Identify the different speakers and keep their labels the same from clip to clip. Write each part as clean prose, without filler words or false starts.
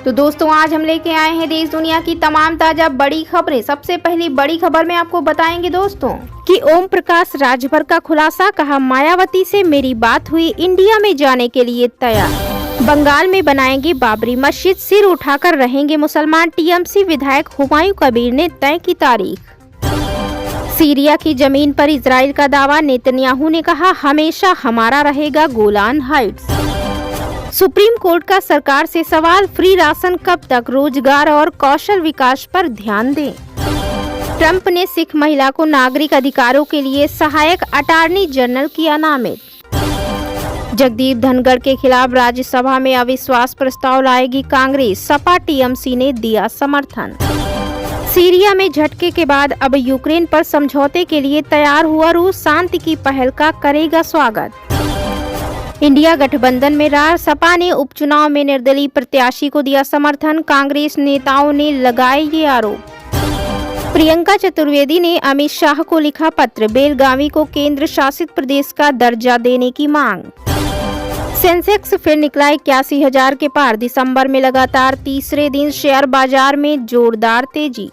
Speaker 1: तो दोस्तों आज हम लेके आए हैं देश दुनिया की तमाम ताजा बड़ी खबरें। सबसे पहली बड़ी खबर में आपको बताएंगे दोस्तों कि ओम प्रकाश राजभर का खुलासा, कहा मायावती से मेरी बात हुई, इंडिया में जाने के लिए तैयार। बंगाल में बनाएंगे बाबरी मस्जिद, सिर उठाकर रहेंगे मुसलमान, टीएमसी विधायक हुमायूं कबीर ने तय की तारीख। सीरिया की जमीन पर इजराइल का दावा, नेतन्याहू ने कहा हमेशा हमारा रहेगा गोलान हाइट्स। सुप्रीम कोर्ट का सरकार से सवाल, फ्री राशन कब तक, रोजगार और कौशल विकास पर ध्यान दें। ट्रंप ने सिख महिला को नागरिक अधिकारों के लिए सहायक अटॉर्नी जनरल किया नामित। जगदीप धनखड़ के खिलाफ राज्यसभा में अविश्वास प्रस्ताव लाएगी कांग्रेस, सपा टीएमसी ने दिया समर्थन। सीरिया में झटके के बाद अब यूक्रेन पर समझौते के लिए तैयार हुआ रूस, शांति की पहल का करेगा स्वागत। इंडिया गठबंधन में रार, सपा ने उपचुनाव में निर्दलीय प्रत्याशी को दिया समर्थन, कांग्रेस नेताओं ने लगाए ये आरोप। प्रियंका चतुर्वेदी ने अमित शाह को लिखा पत्र, बेलगावी को केंद्र शासित प्रदेश का दर्जा देने की मांग। सेंसेक्स फिर निकला 81,000 के पार, दिसंबर में लगातार तीसरे दिन शेयर बाजार में जोरदार तेजी।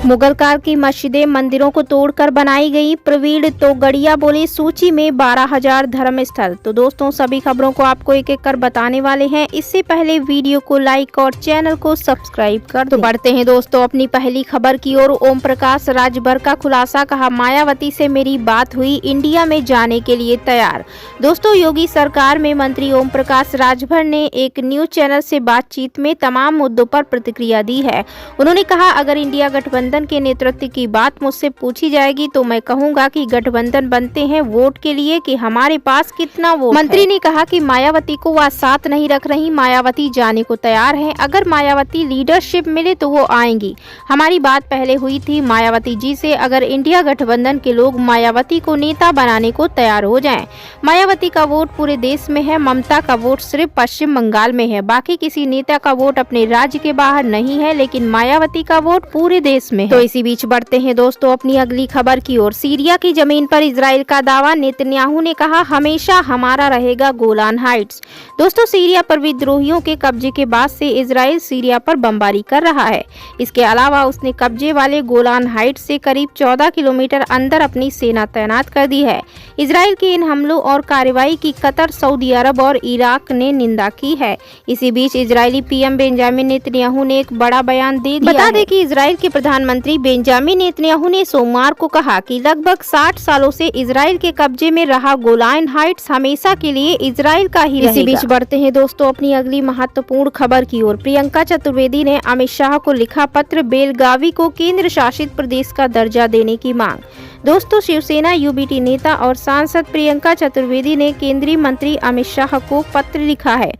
Speaker 1: मुगल काल की मस्जिदें मंदिरों को तोड़कर बनाई गई, प्रवीण तोगड़िया बोले सूची में 12,000 धर्म स्थल। तो दोस्तों सभी खबरों को आपको एक एक कर बताने वाले हैं, इससे पहले वीडियो को लाइक और चैनल को सब्सक्राइब कर दो। बढ़ते हैं दोस्तों अपनी पहली खबर की ओर। ओम प्रकाश राजभर का खुलासा, कहा मायावती से मेरी बात हुई, इंडिया में जाने के लिए तैयार। दोस्तों योगी सरकार में मंत्री ओम प्रकाश राजभर ने एक न्यूज चैनल से बातचीत में तमाम मुद्दों पर प्रतिक्रिया दी है। उन्होंने कहा अगर इंडिया गठबंधन के नेतृत्व की बात मुझसे पूछी जाएगी तो मैं कहूंगा कि गठबंधन बनते हैं वोट के लिए कि हमारे पास कितना वोट। मंत्री ने कहा कि मायावती को वह साथ नहीं रख रही, मायावती जाने को तैयार है, अगर मायावती लीडरशिप मिले तो वो आएंगी। हमारी बात पहले हुई थी मायावती जी से, अगर इंडिया गठबंधन के लोग मायावती को नेता बनाने को तैयार हो जाएं। मायावती का वोट पूरे देश में है, ममता का वोट सिर्फ पश्चिम बंगाल में है, बाकी किसी नेता का वोट अपने राज्य के बाहर नहीं है, लेकिन मायावती का वोट पूरे देश में है। तो इसी बीच बढ़ते हैं दोस्तों अपनी अगली खबर की ओर। सीरिया की जमीन पर इजराइल का दावा, नेतन्याहू ने कहा हमेशा हमारा रहेगा गोलान हाइट्स। दोस्तों सीरिया पर विद्रोहियों के कब्जे के बाद से इजराइल सीरिया पर बमबारी कर रहा है। इसके अलावा उसने कब्जे वाले गोलान हाइट्स से करीब 14 किलोमीटर अंदर अपनी सेना तैनात कर दी है। इजराइल के इन हमलों और कार्रवाई की कतर, सऊदी अरब और इराक ने निंदा की है। इसी बीच इजरायली पीएम बेंजामिन नेतन्याहू ने एक बड़ा बयान दे दिया। बता दें कि इजराइल के प्रधानमंत्री बेंजामिन नेतन्याहू ने सोमवार को कहा कि लगभग 60 सालों से इजराइल के कब्जे में रहा गोलान हाइट्स हमेशा के लिए इजराइल का ही रहेगा। इसी बीच बढ़ते हैं दोस्तों अपनी अगली महत्वपूर्ण खबर की ओर। प्रियंका चतुर्वेदी ने अमित शाह को लिखा पत्र, बेलगावी को केंद्र शासित प्रदेश का दर्जा देने की मांग। दोस्तों शिवसेना यूबीटी नेता और सांसद प्रियंका चतुर्वेदी ने केंद्रीय मंत्री अमित शाह को पत्र लिखा है,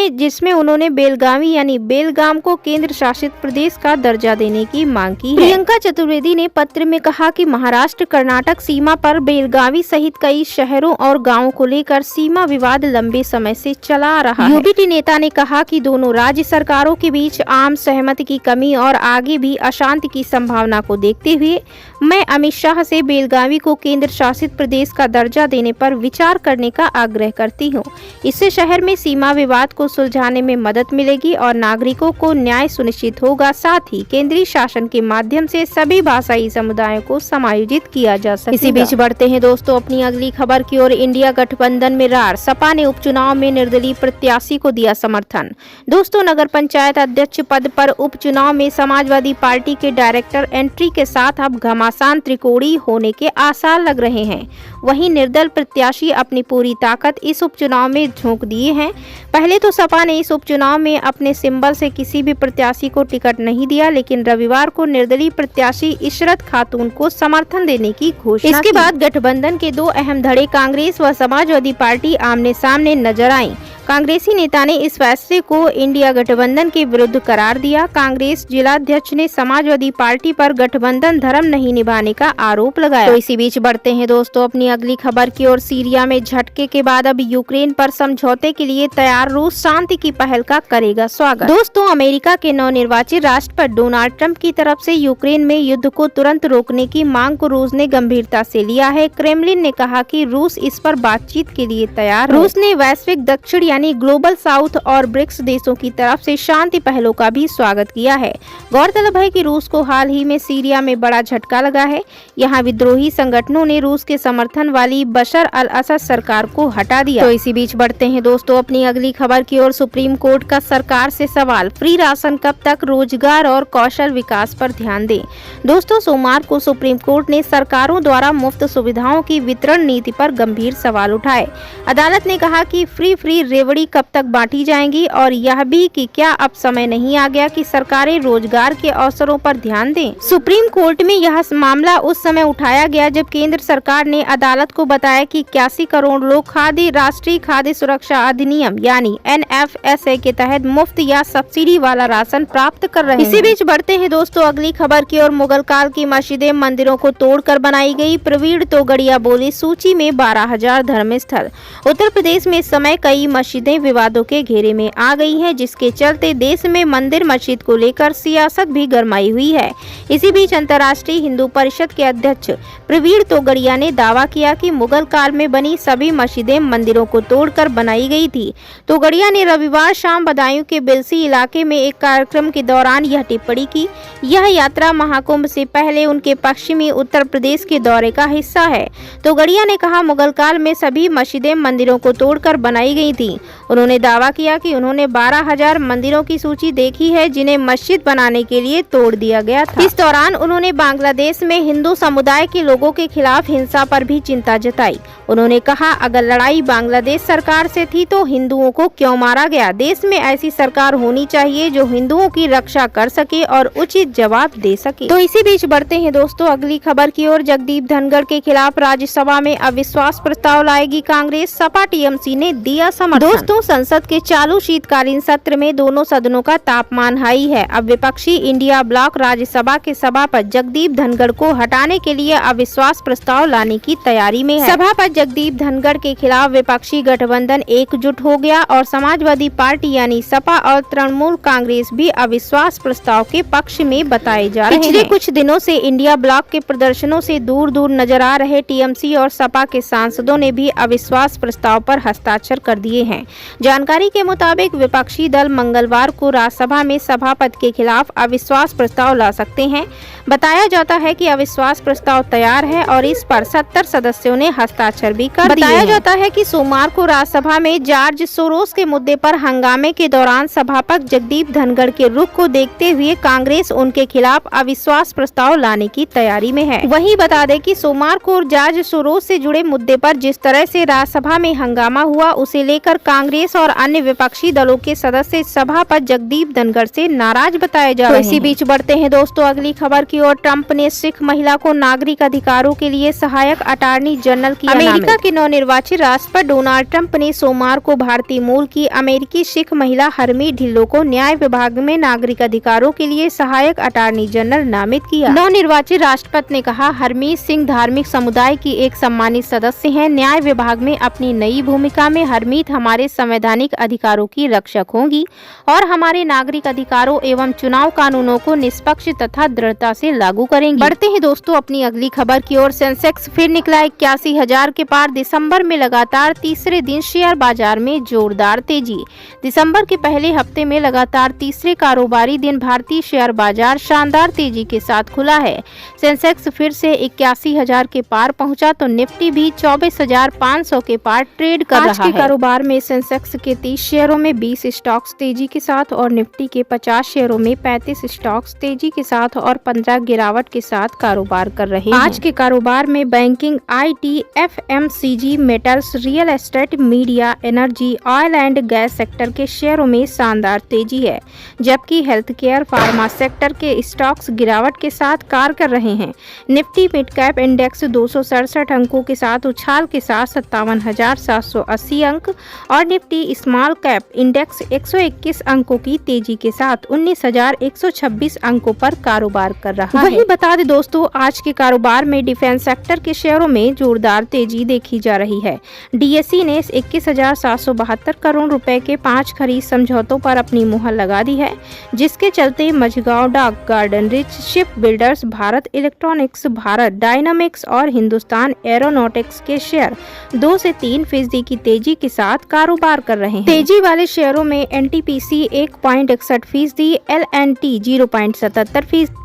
Speaker 1: जिसमें उन्होंने बेलगावी यानी बेलगाम को केंद्र शासित प्रदेश का दर्जा देने की मांग की है। प्रियंका चतुर्वेदी ने पत्र में कहा कि महाराष्ट्र कर्नाटक सीमा पर बेलगावी सहित कई शहरों और गांवों को लेकर सीमा विवाद लंबे समय से चला आ रहा है। यूबीटी नेता ने कहा कि दोनों राज्य सरकारों के बीच आम सहमति की कमी और आगे भी अशांति की संभावना को देखते हुए मैं अमित शाह से बेलगावी को केंद्र शासित प्रदेश का दर्जा देने पर विचार करने का आग्रह करती हूं। इससे शहर में सीमा विवाद को सुलझाने में मदद मिलेगी और नागरिकों को न्याय सुनिश्चित होगा। साथ ही केंद्रीय शासन के माध्यम से सभी भाषाई समुदायों को समायोजित किया जा सकेगा। इसी बीच बढ़ते हैं दोस्तों अपनी अगली खबर की ओर। इंडिया गठबंधन में रार, सपा ने उपचुनाव में निर्दलीय प्रत्याशी को दिया समर्थन। दोस्तों नगर पंचायत अध्यक्ष पद पर उपचुनाव में समाजवादी पार्टी के डायरेक्टर एंट्री के साथ अब घमासान त्रिकोणीय होने के आसार लग रहे हैं। वहीं निर्दल प्रत्याशी अपनी पूरी ताकत इस उपचुनाव में झोंक दिए हैं। पहले तो सपा ने इस उपचुनाव में अपने सिंबल से किसी भी प्रत्याशी को टिकट नहीं दिया, लेकिन रविवार को निर्दलीय प्रत्याशी इशरत खातून को समर्थन देने की घोषणा। इसके बाद गठबंधन के दो अहम धड़े कांग्रेस व समाजवादी पार्टी आमने सामने नजर आईं। कांग्रेसी नेता ने इस फैसले को इंडिया गठबंधन के विरुद्ध करार दिया। कांग्रेस जिलाध्यक्ष ने समाजवादी पार्टी पर गठबंधन धर्म नहीं निभाने का आरोप लगाया। तो इसी बीच बढ़ते हैं दोस्तों अपनी अगली खबर की ओर। सीरिया में झटके के बाद अब यूक्रेन पर समझौते के लिए तैयार रूस, शांति की पहल का करेगा स्वागत। दोस्तों अमेरिका के नवनिर्वाचित राष्ट्रपति डोनाल्ड ट्रंप की तरफ से यूक्रेन में युद्ध को तुरंत रोकने की मांग को रूस ने गंभीरता से लिया है। क्रेमलिन ने कहा कि रूस इस पर बातचीत के लिए तैयार है। रूस ने वैश्विक दक्षिण यानी ग्लोबल साउथ और ब्रिक्स देशों की तरफ से शांति पहलों का भी स्वागत किया है। गौरतलब है कि रूस को हाल ही में सीरिया में बड़ा झटका लगा है। यहाँ विद्रोही संगठनों ने रूस के समर्थन वाली बशर अल असद सरकार को हटा दिया। तो इसी बीच बढ़ते हैं दोस्तों अपनी अगली खबर की ओर। सुप्रीम कोर्ट का सरकार से सवाल, फ्री राशन कब तक, रोजगार और कौशल विकास पर ध्यान दें। दोस्तों सोमवार को सुप्रीम कोर्ट ने सरकारों द्वारा मुफ्त सुविधाओं की वितरण नीति पर गंभीर सवाल उठाए। अदालत ने कहा कि फ्री रेवड़ी कब तक बांटी जाएंगी और यह भी कि क्या अब समय नहीं आ गया कि सरकारें रोजगार के अवसरों पर ध्यान दें। सुप्रीम कोर्ट में यह मामला उस समय उठाया गया जब केंद्र सरकार ने अदालत को बताया कि 81 करोड़ लोग राष्ट्रीय खाद्य सुरक्षा अधिनियम यानी NFSA के तहत मुफ्त या सब्सिडी वाला राशन प्राप्त कर रहे हैं। इसी बीच बढ़ते हैं दोस्तों अगली खबर की ओर। मुगल काल की मस्जिदें मंदिरों को तोड़कर बनाई गई, प्रवीण तोगड़िया बोली, सूची में 12,000 धर्म स्थल। उत्तर प्रदेश में इस समय कई मस्जिदें विवादों के घेरे में आ गई हैं, जिसके चलते देश में मंदिर मस्जिद को लेकर सियासत भी गरमाई हुई है। इसी बीच अंतर्राष्ट्रीय हिंदू परिषद के अध्यक्ष प्रवीण तोगड़िया ने दावा किया कि मुगल काल में बनी सभी मस्जिदें मंदिरों को तोड़कर बनाई गई थी। तोगड़िया ने रविवार शाम बदायूं के बिलसी इलाके में एक कार्यक्रम के दौरान यह टिप्पणी की। यह यात्रा महाकुंभ से पहले उनके पश्चिमी उत्तर प्रदेश के दौरे का हिस्सा है। तोगड़िया ने कहा, मुगल काल में सभी मस्जिदें मंदिरों को तोड़कर बनाई गई थी। उन्होंने दावा किया कि उन्होंने 12,000 मंदिरों की सूची देखी है जिन्हें मस्जिद बनाने के लिए तोड़ दिया गया था। इस दौरान उन्होंने बांग्लादेश में हिंदू समुदाय के लोगों के खिलाफ हिंसा पर भी चिंता जताई। उन्होंने कहा, अगर लड़ाई बांग्लादेश सरकार से थी तो हिंदुओं को क्यों मारा गया। देश में ऐसी सरकार होनी चाहिए जो हिंदुओं की रक्षा कर सके और उचित जवाब दे सके। तो इसी बीच बढ़ते हैं दोस्तों अगली खबर की ओर। जगदीप धनखड़ के खिलाफ राज्यसभा में अविश्वास प्रस्ताव लाएगी कांग्रेस, सपा टीएमसी ने दिया समर्थन। दोस्तों संसद के चालू शीतकालीन सत्र में दोनों सदनों का तापमान हाई है। अब विपक्षी इंडिया ब्लॉक राज्यसभा के सभापति जगदीप धनखड़ को हटाने के लिए अविश्वास प्रस्ताव लाने की तैयारी में है। सभापति जगदीप धनखड़ के खिलाफ विपक्षी गठबंधन एकजुट हो गया और समाजवादी पार्टी यानी सपा और तृणमूल कांग्रेस भी अविश्वास प्रस्ताव के पक्ष में बताए जा रहे हैं। पिछले कुछ दिनों से इंडिया ब्लॉक के प्रदर्शनों से दूर दूर नजर आ रहे टीएमसी और सपा के सांसदों ने भी अविश्वास प्रस्ताव पर हस्ताक्षर कर दिए हैं। जानकारी के मुताबिक विपक्षी दल मंगलवार को राज्यसभा में सभापति के खिलाफ अविश्वास प्रस्ताव ला सकते हैं। बताया जाता है कि अविश्वास प्रस्ताव तैयार है और इस पर 70 सदस्यों ने हस्ताक्षर भी कर दिए हैं। बताया जाता है कि सोमवार को राज्यसभा में जॉर्ज सोरोस के मुद्दे पर हंगामे के दौरान सभापति जगदीप धनखड़ के रुख को देखते हुए कांग्रेस उनके खिलाफ अविश्वास प्रस्ताव लाने की तैयारी में है। वहीं बता दें कि सोमवार को जॉर्ज सोरोस से जुड़े मुद्दे पर जिस तरह से राज्यसभा में हंगामा हुआ, उसे लेकर कांग्रेस और अन्य विपक्षी दलों के सदस्य सभापति जगदीप धनखड़ से नाराज बताए जा रहे हैं। इसी बीच बढ़ते हैं दोस्तों अगली खबर की ओर। ट्रंप ने सिख महिला को नागरिक अधिकारों के लिए सहायक अटॉर्नी जनरल की अमेरिका के नवनिर्वाचित राष्ट्रपति डोनाल्ड ट्रंप ने सोमवार को भारतीय मूल की अमेरिकी सिख महिला हरमीत ढिल्लों को न्याय विभाग में नागरिक अधिकारों के लिए सहायक अटॉर्नी जनरल नामित किया। नवनिर्वाचित राष्ट्रपति ने कहा, हरमीत सिंह धार्मिक समुदाय की एक सम्मानित सदस्य हैं। न्याय विभाग में अपनी नई भूमिका में हरमीत हमारे संवैधानिक अधिकारों की रक्षक होंगी और हमारे नागरिक अधिकारों एवं चुनाव कानूनों को निष्पक्ष तथा दृढ़ता से लागू करेंगी। बढ़ते हैं दोस्तों अपनी अगली खबर की ओर। सेंसेक्स फिर निकला 81,000 के पार। दिसंबर में लगातार तीसरे दिन शेयर बाजार में जोरदार तेजी। दिसंबर के पहले हफ्ते में लगातार तीसरे कारोबारी दिन भारतीय शेयर बाजार शानदार तेजी के साथ खुला है। सेंसेक्स फिर से 81,000 के पार पहुंचा तो निफ्टी भी 24,500 के पार ट्रेड कर रहा है। आज के कारोबार में सेंसेक्स के 30 शेयरों में 20 स्टॉक्स तेजी के साथ और निफ्टी के 50 शेयरों में 35 स्टॉक्स तेजी के साथ और 15 गिरावट के साथ कारोबार कर रहे हैं। आज के कारोबार में banking, IT, FMCG, metals, real estate, media, energy, oil and gas sector के शेयरों में शानदार तेजी है, जबकि हेल्थ केयर, फार्मा सेक्टर के स्टॉक्स गिरावट के साथ कार्य कर रहे हैं। निफ्टी मिड कैप इंडेक्स 267 अंकों के साथ उछाल के साथ 57,780 अंक और निफ्टी स्मॉल कैप इंडेक्स 121 अंकों की तेजी के साथ 19,126 अंकों पर कारोबार कर रहा है। वहीं बता दें दोस्तों, आज के कारोबार में डिफेंस सेक्टर के शेयरों में जोरदार तेजी देखी जा रही है। DSE ने 21,772 करोड़ रुपए के 5 खरीद समझौतों पर अपनी मुहर लगा दी है, जिसके चलते मझगांव डाक, garden rich, ship builders, Bharat electronics, Bharat dynamics और हिंदुस्तान एरोनॉटिक्स के शेयर 2 से 3% की तेजी के साथ कारोबार कारोबार कर रहे हैं। तेजी वाले शेयरों में NTPC 1.61%, LNT 0.77%,